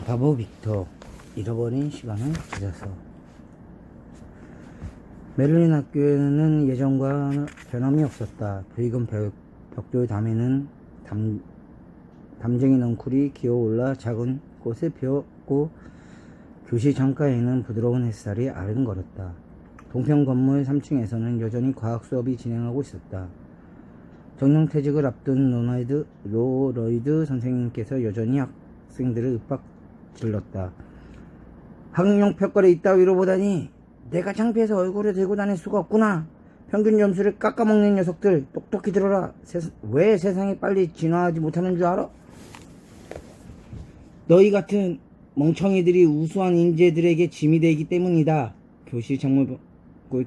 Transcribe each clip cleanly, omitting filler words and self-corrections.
바보 빅터. 잃어버린 시간을 찾아서. 메를린 학교에는 예전과 변함이 없었다. 붉은 벽돌 담에는 담쟁이 넝쿨이 기어올라 작은 꽃을 피웠고 교실 창가에는 부드러운 햇살이 아른거렸다. 동편 건물 3층에서는 여전히 과학 수업이 진행하고 있었다. 정년퇴직을 앞둔 로러이드 선생님께서 여전히 학생들을 윽박 질렀다. 학력 평가를 이따위로 보다니 내가 창피해서 얼굴을 들고 다닐 수가 없구나. 평균 점수를 깎아먹는 녀석들, 똑똑히 들어라. 왜 세상이 빨리 진화하지 못하는 줄 알아? 너희 같은 멍청이들이 우수한 인재들에게 짐이 되기 때문이다. 교실 창문을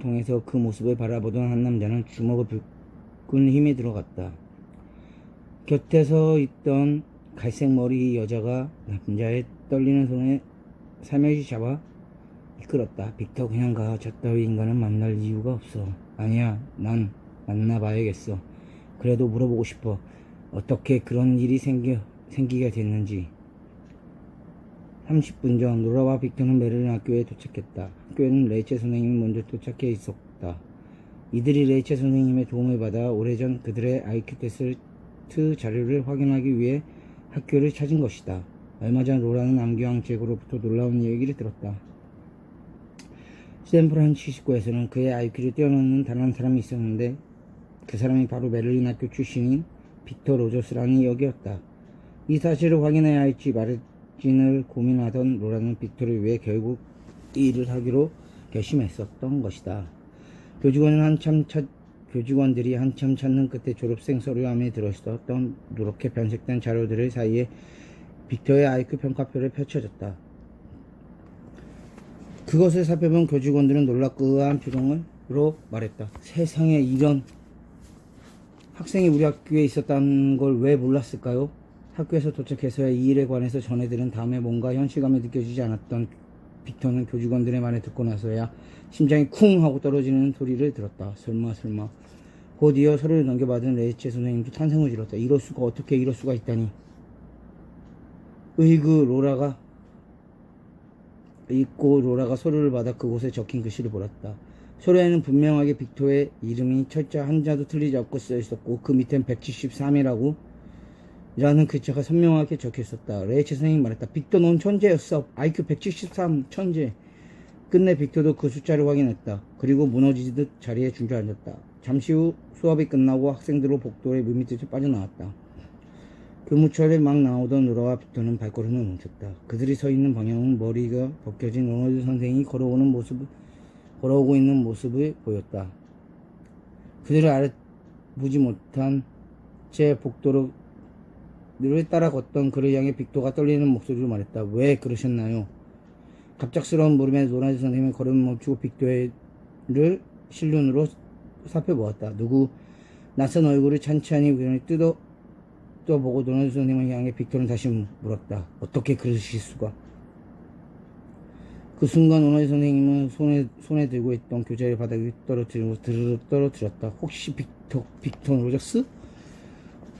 통해서 그 모습을 바라보던 한 남자는 주먹을 불끈 힘에 들어갔다. 곁에 서 있던 갈색 머리 여자가 남자의 떨리는 손에 살며시 잡아 이끌었다. 빅터, 그냥 가. 저 따위 인간은 만날 이유가 없어. 아니야, 난 만나봐야겠어. 그래도 물어보고 싶어. 어떻게 그런 일이 생기게 됐는지. 30분 전 로라와 빅터는 메를린 학교에 도착했다. 학교에는 레이첼 선생님이 먼저 도착해 있었다. 이들이 레이첼 선생님의 도움을 받아 오래전 그들의 IQ 테스트 자료를 확인하기 위해 학교를 찾은 것이다. 얼마 전 로라는 암기왕책으로부터 놀라운 얘기를 들었다. 샌프란시스코에서는 그의 IQ를 뛰어넘는 단 한 사람이 있었는데 그 사람이 바로 메를린 학교 출신인 빅터 로저스라는 이야기였다. 이 사실을 확인해야 할지 말을지를 고민하던 로라는 빅터를 위해 결국 이 일을 하기로 결심했었던 것이다. 교직원들이 한참 찾는 끝에 졸업생 서류함에 들어있었던 누렇게 변색된 자료들 사이에 빅터의 IQ 평가표를 펼쳐졌다. 그것을 살펴본 교직원들은 놀랍고한 표정으로 말했다. 세상에, 이런 학생이 우리 학교에 있었다는 걸 왜 몰랐을까요? 학교에서 도착해서야 이 일에 관해서 전해들은 다음에 뭔가 현실감이 느껴지지 않았던 빅터는 교직원들의 말을 듣고 나서야 심장이 쿵 하고 떨어지는 소리를 들었다. 설마. 곧이어 서류를 넘겨받은 레이첼 선생님도 탄성을 질렀다. 이럴 수가, 어떻게 이럴 수가 있다니. 로라가 서류를 받아 그곳에 적힌 글씨를 보았다. 서류에는 분명하게 빅터의 이름이 철자 한자도 틀리지 않고 쓰여 있었고 그 밑엔 173이라고 라는 글자가 선명하게 적혀 있었다. 레이첼 선생님이 말했다. 빅터, 넌 천재였어. IQ 173 천재. 끝내 빅터도 그 숫자를 확인했다. 그리고 무너지듯 자리에 주저앉았다. 잠시 후 수업이 끝나고 학생들로 복도에 물밑듯이 빠져나왔다. 교무처에 막 나오던 로라와 빅터는 발걸음을 멈췄다. 그들이 서 있는 방향은 머리가 벗겨진 로널드 선생이 걸어오고 있는 모습을 보였다. 그들을 알아보지 못한 채 복도를 따라 걷던 그를 향해 빅터가 떨리는 목소리로 말했다. 왜 그러셨나요? 갑작스러운 물음에 로널드 선생님이 걸음을 멈추고 빅터를 실눈으로 살펴보았다. 낯선 얼굴을 찬찬히 뜯어보고 로널드 선생님을 향해 빅터는 다시 물었다. 어떻게 그러실 수가? 그 순간 로널드 선생님은 손에 들고 있던 교재를 바닥에 떨어뜨리고 드르륵 떨어뜨렸다. 혹시 빅터 로저스?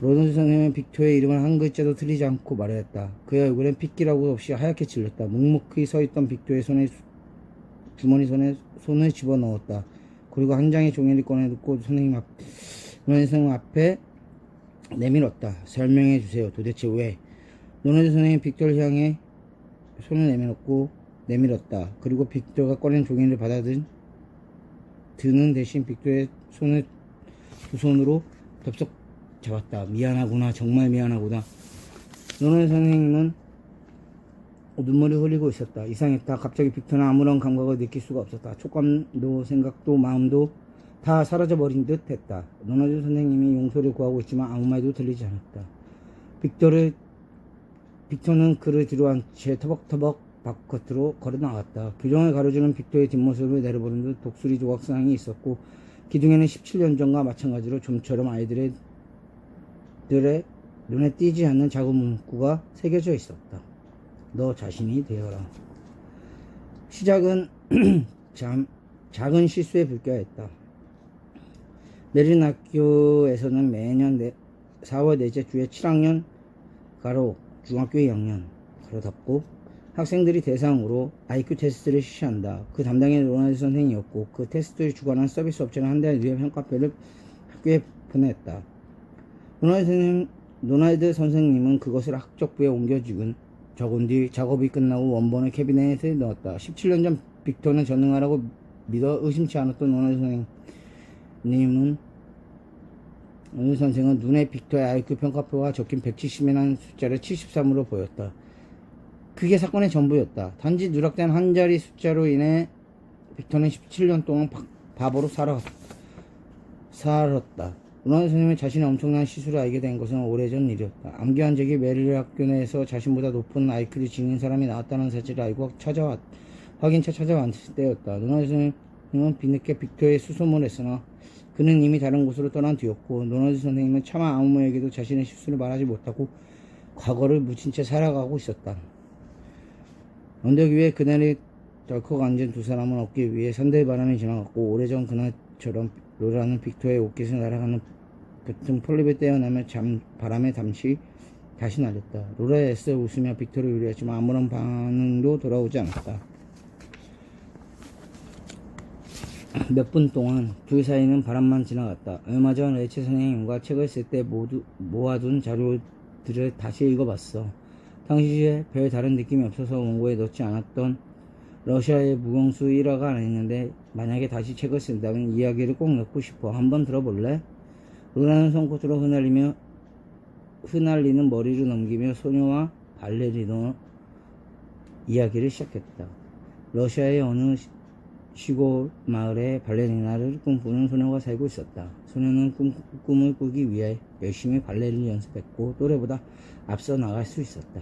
로널드 선생님은 빅터의 이름을 한 글자도 틀리지 않고 말했다. 그의 얼굴엔 핏기라고 없이 하얗게 질렸다. 묵묵히 서 있던 빅터의 주머니 손을 집어넣었다. 그리고 한 장의 종이를 꺼내놓고 로널드 선생님 앞에 내밀었다. 설명해 주세요. 도대체 왜? 로널드 선생님이 빅터를 향해 손을 내밀었다. 그리고 빅터가 꺼낸 종이를 드는 대신 빅터의 손을 두 손으로 덥석 잡았다. 미안하구나. 정말 미안하구나. 로널드 선생님은 눈물을 흘리고 있었다. 이상했다. 갑자기 빅터는 아무런 감각을 느낄 수가 없었다. 촉감도 생각도 마음도 다 사라져버린 듯 했다. 로널드 선생님이 용서를 구하고 있지만 아무 말도 들리지 않았다. 빅터는 그를 뒤로한 채 터벅터벅 바깥으로 걸어나갔다. 교정을 가로지른 빅터의 뒷모습을 내려보는 듯 독수리 조각상이 있었고 기둥에는 17년 전과 마찬가지로 좀처럼 아이들의 눈에 띄지 않는 작은 문구가 새겨져 있었다. 너 자신이 되어라. 시작은 작은 실수에 불과했다. 메릴린 학교에서는 매년 4월 넷째 주에 7학년 가로 중학교 2학년 가로 닫고 학생들이 대상으로 IQ 테스트를 실시한다. 그 담당이 로나ल्드 선생이었고 그 테스트를 주관한 서비스 업체는 한 달 뒤에 평가표를 학교에 보냈다. 로날드 선생님은 그것을 학적부에 옮겨 적은 뒤 작업이 끝나고 원본을 캐비넷에 넣었다. 17년 전 빅터는 전능하라고 믿어 의심치 않았던 로날드 선생은 눈에 빅터의 IQ 평가표가 적힌 170이라는 숫자를 73으로 보였다. 그게 사건의 전부였다. 단지 누락된 한 자리 숫자로 인해 빅터는 17년 동안 바보로 살았다. 로나ल्드 선생님이 자신의 엄청난 시술을 알게 된 것은 오래전 일이었다. 암기한 적이 메릴 학교 내에서 자신보다 높은 IQ를 지닌 사람이 나왔다는 사실을 알고 확인차 찾아왔을 때였다. 로나ल्드 선생님은 뒤늦게 빅터에 수소문했으나 그는 이미 다른 곳으로 떠난 뒤였고 로나ल्드 선생님은 차마 아무에게도 자신의 실수를 말하지 못하고 과거를 묻힌 채 살아가고 있었다. 언덕 위에 그날이 덜컥 앉은 두 사람은 어깨 위에 산들바람이 지나갔고 오래전 그날처럼 로라는 빅터의 옷깃을 날아가는 겉은 폴립을 떼어내며 바람에 다시 날렸다. 로라의 애써 웃으며 빅터를 위로했지만 아무런 반응도 돌아오지 않았다. 몇 분 동안 둘 사이는 바람만 지나갔다. 얼마 전 레체 선생님과 책을 쓸 때 모아둔 자료들을 다시 읽어봤어. 당시에 별 다른 느낌이 없어서 원고에 넣지 않았던 러시아의 무용수 1화가 아니는데 만약에 다시 책을 쓴다면 이야기를 꼭 넣고 싶어. 한번 들어볼래? 로라는 손끝으로 흩날리는 머리를 넘기며 소녀와 발레리노 이야기를 시작했다. 러시아의 어느 시골 마을에 발레리나를 꿈꾸는 소녀가 살고 있었다. 소녀는 꿈을 꾸기 위해 열심히 발레를 연습했고 또래보다 앞서 나갈 수 있었다.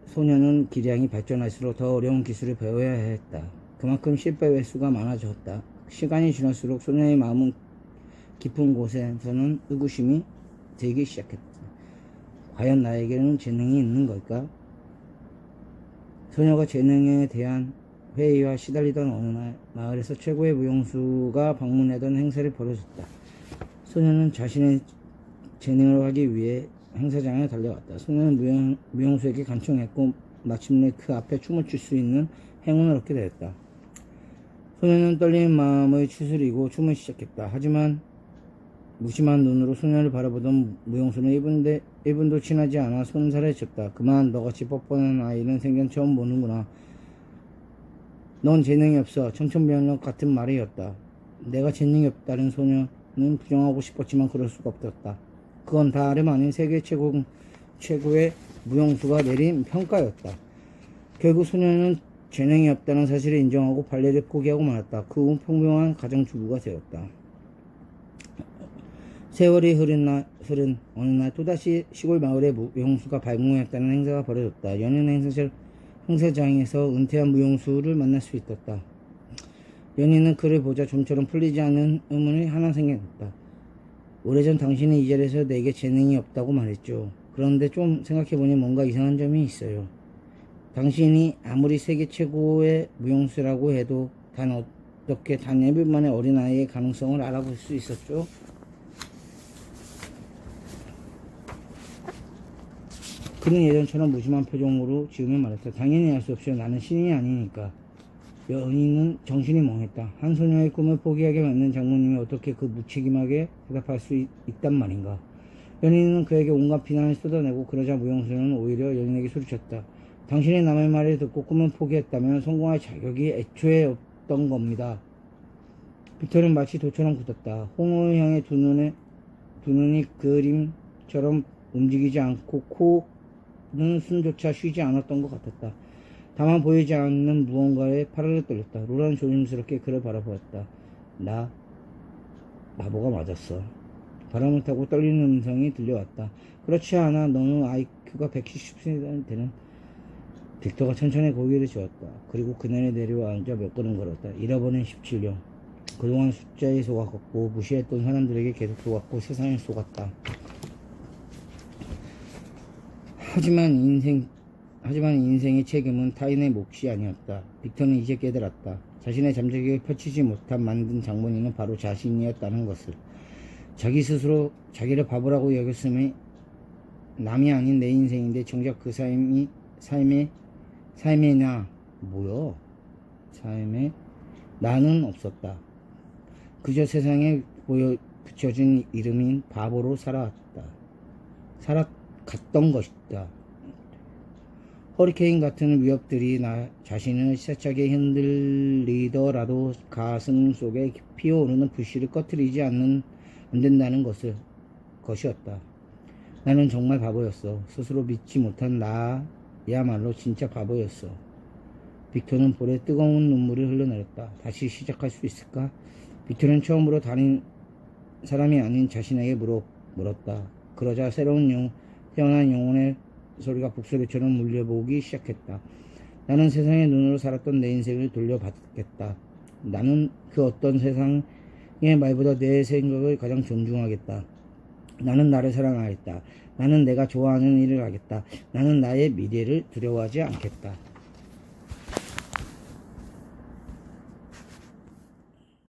소녀는 기량이 발전할수록 더 어려운 기술을 배워야 했다. 그만큼 실패 횟수가 많아졌다. 시간이 지날수록 소녀의 마음은 깊은 곳에서는 의구심이 들기 시작했다. 과연 나에게는 재능이 있는 걸까? 소녀가 재능에 대한 회의와 시달리던 어느 날 마을에서 최고의 무용수가 방문하던 행사를 벌어졌다. 소녀는 자신의 재능을 하기 위해 행사장에 달려왔다. 소녀는 무용수에게 간청했고 마침내 그 앞에 춤을 출 수 있는 행운을 얻게 되었다. 소녀는 떨리는 마음을 추스리고 춤을 시작했다. 하지만 무심한 눈으로 소녀를 바라보던 무용수는 1분도 지나지 않아 손살을 쳤다. 그만, 너같이 뻔뻔한 아이는 생전 처음 보는구나. 넌 재능이 없어. 청천벽력 같은 말이었다. 내가 재능이 없다는 소녀는 부정하고 싶었지만 그럴 수가 없었다. 그건 다름 아닌 세계 최고의 무용수가 내린 평가였다. 결국 소녀는 재능이 없다는 사실을 인정하고 발레를 포기하고 말았다. 그 후 평범한 가정주부가 되었다. 세월이 흐른 어느 날 또다시 시골 마을에 무용수가 발명했다는 행사가 벌어졌다. 연인 행사장에서 은퇴한 무용수를 만날 수 있었다. 연인은 그를 보자 좀처럼 풀리지 않는 의문이 하나 생겼다. 오래전 당신은 이 자리에서 내게 재능이 없다고 말했죠. 그런데 좀 생각해보니 뭔가 이상한 점이 있어요. 당신이 아무리 세계 최고의 무용수라고 해도 어떻게 단 1분 만에 어린아이의 가능성을 알아볼 수 있었죠? 그는 예전처럼 무심한 표정으로 지으며 말했다. 당연히 알 수 없어요. 나는 신이 아니니까. 연인은 정신이 멍했다. 한 소녀의 꿈을 포기하게 만든 장모님이 어떻게 그 무책임하게 대답할 수 있단 말인가. 연인은 그에게 온갖 비난을 쏟아내고 그러자 무용수는 오히려 연인에게 소리쳤다. 당신이 남의 말을 듣고 꿈을 포기했다면 성공할 자격이 애초에 없던 겁니다. 빅터는 마치 돌처럼 굳었다. 홍어를 향해 두 눈이 그림처럼 움직이지 않고 코는 숨조차 쉬지 않았던 것 같았다. 다만 보이지 않는 무언가에 팔을 떨렸다. 로라는 조심스럽게 그를 바라보았다. 나 바보가 맞았어. 바람을 타고 떨리는 음성이 들려왔다. 그렇지 않아. 너는 IQ가 170cm 되는. 빅터가 천천히 고개를 저었다. 그리고 그날에 내려와 앉아 몇 걸음 걸었다. 잃어버린 17년. 그동안 숫자에 속았고 무시했던 사람들에게 계속 속았고 세상에 속았다. 하지만 인생의 책임은 타인의 몫이 아니었다. 빅터는 이제 깨달았다. 자신의 잠재력을 펼치지 못한 만든 장본인은 바로 자신이었다는 것을. 자기 스스로 자기를 바보라고 여겼음에 남이 아닌 내 인생인데 정작 그 삶이 삶에 나 뭐요? 삶에 나는 없었다. 그저 세상에 붙여준 이름인 바보로 살아갔던 것이다. 허리케인 같은 위협들이 나 자신을 세차게 흔들리더라도 가슴 속에 피어오르는 불씨를 꺼트리지 안 된다는 것이었다. 나는 정말 바보였어. 스스로 믿지 못한 나야말로 진짜 바보였어. 빅토는 볼에 뜨거운 눈물을 흘러내렸다. 다시 시작할 수 있을까? 빅토는 처음으로 다른 사람이 아닌 자신에게 물었다. 그러자 태어난 영혼의 소리가 북소리처럼 울려보기 시작했다. 나는 세상의 눈으로 살았던 내 인생을 돌려받겠다. 나는 그 어떤 세상의 말보다 내 생각을 가장 존중하겠다. 나는 나를 사랑하겠다. 나는 내가 좋아하는 일을 하겠다. 나는 나의 미래를 두려워하지 않겠다.